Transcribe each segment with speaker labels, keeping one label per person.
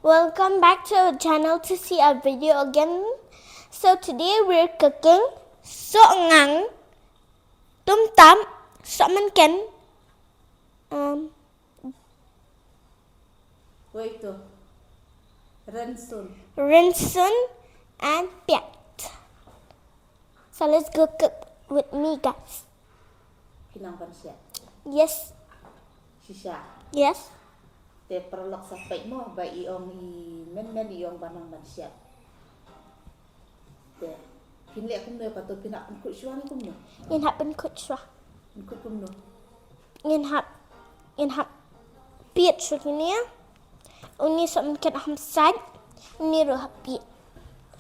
Speaker 1: Welcome back to our channel to see our video again. So today we're cooking sốt ngang, tôm tắm, sốt măng ken,
Speaker 2: Wait to Rensun.
Speaker 1: rinsun, and piat. So let's go cook with me, guys.
Speaker 2: Kinang siya.
Speaker 1: Yes,
Speaker 2: Sisya.
Speaker 1: yes.
Speaker 2: Te perlok sampai mo ba iong men iong banang siya. Te kinle kum no pato pinak kum kusyuan kum no.
Speaker 1: In hap and kuchwa.
Speaker 2: Kum no.
Speaker 1: In hap piat shukiniya. Uni sốt măng ken ham sạch. Uni ro hap piat.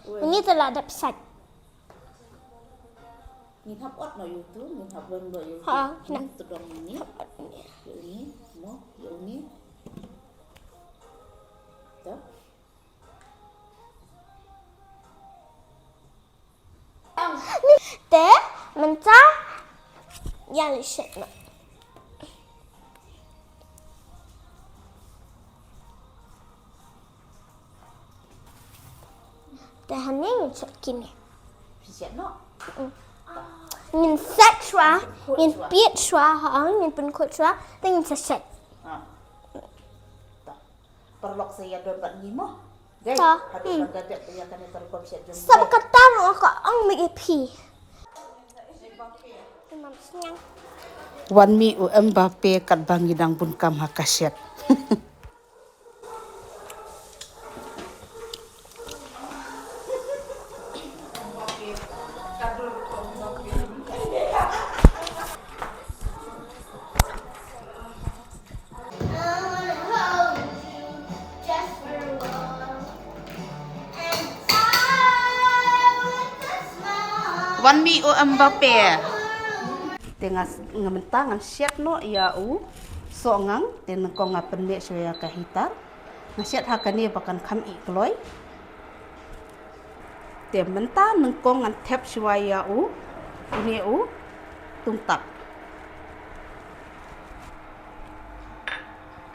Speaker 1: Uni telah dap sạch.
Speaker 2: Ngin hap ot no yutu, ngin hap wen no yutu.
Speaker 1: Ha,
Speaker 2: Ngin tudong ini. Ini mo, ini. Tuh.
Speaker 1: Te mentah yang shit no. Te hani ngin shit kini.
Speaker 2: Sisya no.
Speaker 1: Ngin set shwa, ngin piat shwa ha, ngin pun kut shwa, te ngin set.
Speaker 2: Perlok saya dapat ni mo. Guys,
Speaker 1: Ha,
Speaker 2: hadap dadak ya kan terkom siya jom.
Speaker 1: Sab kata no ka ang may ip. Imam senyang.
Speaker 2: Wan mi u Mbappe kat bangidang pun kam hakasyat. Wan mi u Mbappe. Tengah ngementangan siat no ya u songang ten ko ngapen me soya ka hitar. Nasiat hakane bakan kam i kloy. Te menta nang ko ngan tep ya u ini u tungtak.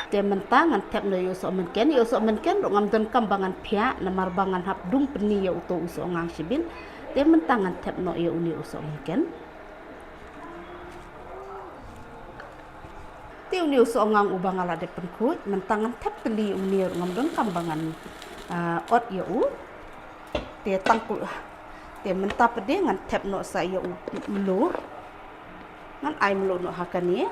Speaker 2: Te menta ngan tep no yo so menken ro ngam don kambangan pia na marbangan hap dung peni ya uto uso ngang sibin. Te menta ngan tep no ya uni uso menken. Tiu niu so ngang ubang ala de penkut mentangan tep teli unir ngam don kambangan ot ya u te tangku te menta pede ngan tep no sa ya u melu ngan ai melu no hakani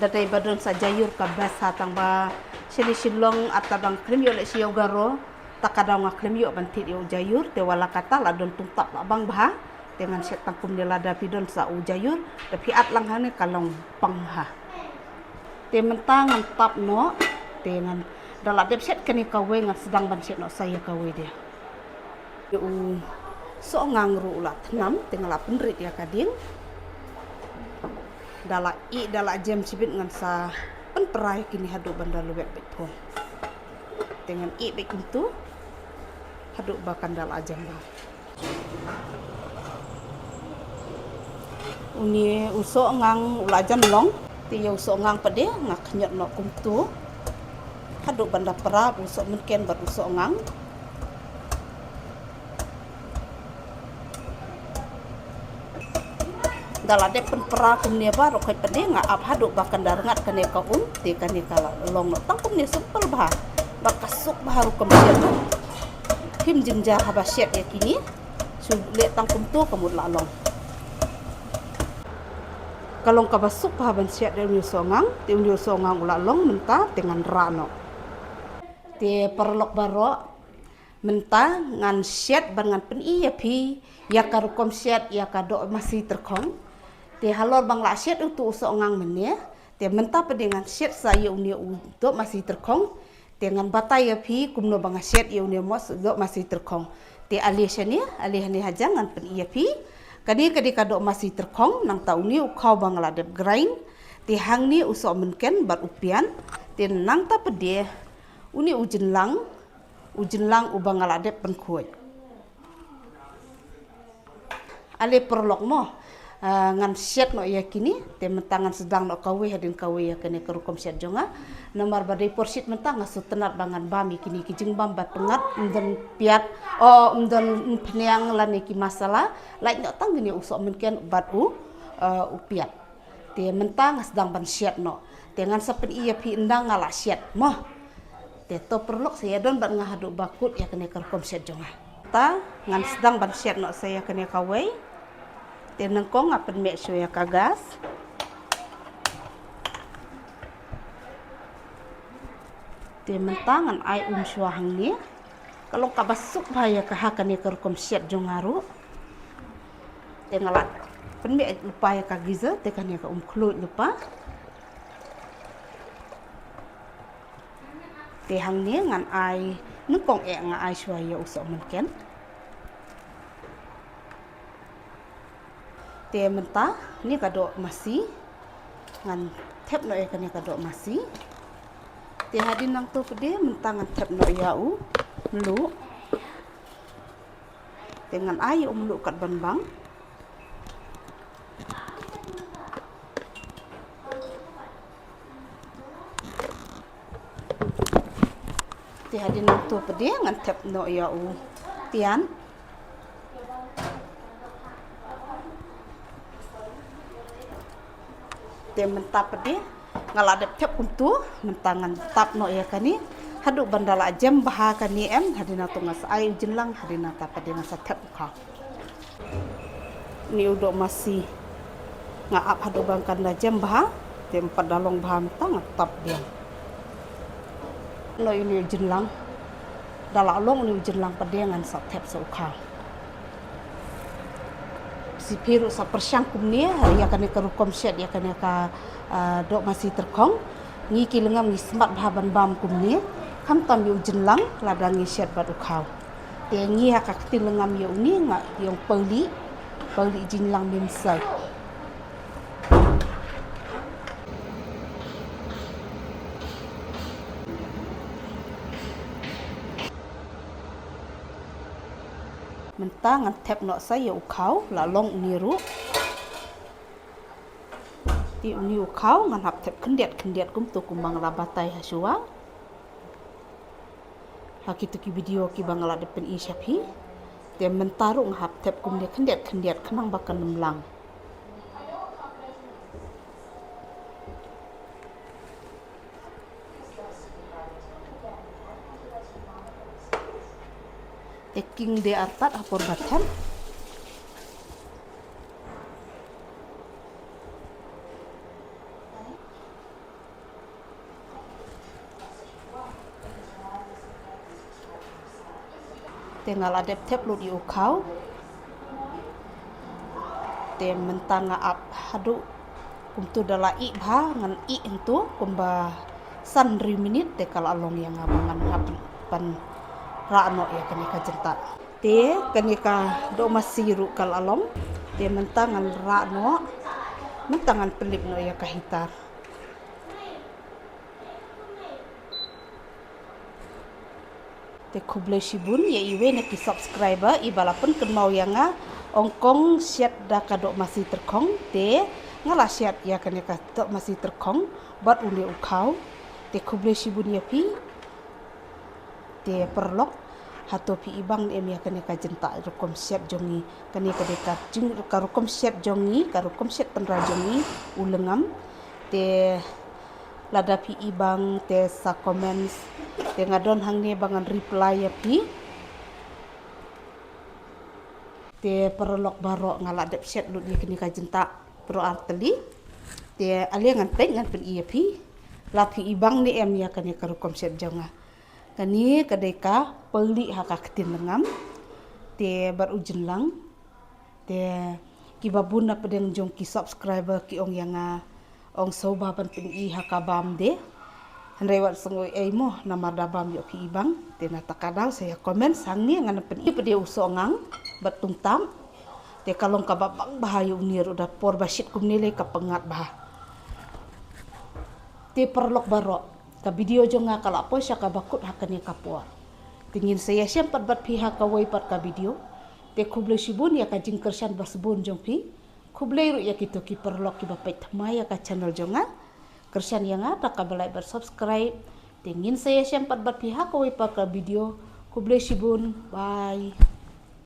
Speaker 2: dadai badon sa jayur ka basa tang ba sili silong atabang krem yo le siyo garo takadang ngaklem yo bantit yo jayur te wala kata la don tungtap la bang bah dengan set tangkum de lada pidon sa u jayur tapi at lang hane kalong pangha te mentangan tap no dengan dala dep set kani kawe ngan sedang ban set no saya kawe dia yo so ngangru la tnam tengala penrit ya kading dala jam cibit ngan sa penperai kini hadu banda luwek betpon dengan i bekuntu haduk bakan dal ajam ba uni uso ngang ulajan long ti uso ngang pede ngak nyot no kumtu haduk banda pra uso mungkin bar uso ngang dala de pen pra kumne ba ro kai pede ngak ap haduk bakan darangat kane ka ti kane kala long no tang kumne supel ba bakasuk baru kemudian him jenjar habasiat ya kini sulit tangkum tu kemud lalong kalong kabasuk pahaban siat dari songang ulalong menta dengan rano te perlok baro menta ngan siat bangan pen iya pi ya karukom siat ya kado masih terkong te halor bang la siat itu songang mene te menta pedengan siat saya unia untuk masih terkong dengan batai ya pi kumno bangaset ya unia mos do masih terkong te alih ni hajangan pen iya pi kadi kado masih terkong nang tauni ukau bangla dep grind te hang ni uso menken bar upian te nang ta pede uni ujin lang ubang ala dep pen kuat ale perlok mo ngan siat no ya kini te mentangan sedang no kawe hadin kawe ya kene kerukom siat jonga nomor badai porsit mentang asu tenat bangan bami kini kijing bam bat pengat undon piat undon peniang lan ki masalah lain no tang gini usok mungkin bat upiat te mentang sedang ban siat no dengan sepen iya pi endang ngala siat moh te to perlok saya don bat ngahadu bakut ya kene kerukom siat jonga ta ngan sedang ban siat no saya kene kawe tenang kong apen mek ya kagas te mentangan ai syuahang ni kalau kabasuk bahaya kahakan ni kerkom siat jongaru te ngalat pen mek lupa ya kagiza te kan ya ka kluit lupa te hang ni ngan ai nukong nga ai syuaya usok mungkin te mentah ni kadok masih ngan tep no kan ya kadok masih te hadin nang tu pede mentangan tep no yau melu dengan ayu melu kat banbang te hadin nang tu pede ngan tep no yau pian te mentap pede ngaladep tep kuntu mentangan tap no ya kani haduk bandala jam baha kani hadina tungas ai jenlang hadina tap pede ngasa tep ka ni udok masih ngaap haduk bangkan da jam baha te empat dalong baha mentang tap dia no ini jenlang dala long ni jenlang pede ngan sa tep sa ukha si piru sa persangkum ni ya kani kerukom siat ya kani ka dok masih terkong ngi kilengam ngi smart bahaban bam kum ni kam tam yu jenlang ladang ngi siat batu kau te ngi haka kilengam yu ni nga yung peli jenlang mimsai mentangan tep no saya ukau la long niru ti uni ukau ngan hap tep kendiat kum tu kumbang labatai hasua haki tu ki video ki bangala depen i syapi te mentaru ngahap tep kum dia kendiat kenang bakan nemlang teking de atat apor batan tinggal adep tep lu di ukau te mentanga ap hadu kumtu dala i bha ngan i entu kumba san minit te kala along yang abangan pan rano ya kenika jentak te kenika do masiru kal alom te mentangan rano mentangan pelip no ya kahitar te kuble shibun ya iwe neki subscriber ibalapun kenmau yanga ongkong siat da kadok masih terkong te ngala siat ya kenika dok masih terkong bat uni ukau te kuble shibun ya pi te perlok hato pi ibang em ya kene ka jenta rukom siap jongi kene ka deka jing ka rukom siap jongi ka rukom siap penra jongi ulengam te lada pi ibang te sa comments te ngadon hang ne bangan reply ya pi te perlok baro ngala dep siap lu ni kene ka jenta pro arteli te aliangan tek ngan pen iya pi la pi ibang ni em ya kene ka rukom siap jonga kani kadeka peli haka ketin lengam te baru jenlang te ki babuna pedeng jong ki subscriber ki ong yanga ong soba ban pin i haka bam de handai wat sengoi mo nama dabam yo ki ibang te na takadal saya komen sangi ngana pen i pede usongang batung tam te kalong ka babang bahayu nir udah por basit kum nilai ka pengat bah te perlok barok ka video jonga kala po siya ka bakut hakani kapua tingin saya sempat bat pihak ka way pat ka video te kuble sibun ya ka jingkersan basbun jong pi kublai ru ya gitu ki perlok ki bapai thamaya ka channel jonga kersan yang ada kabalai bersubscribe tingin saya sempat berpihak ke video kublai sibun bye.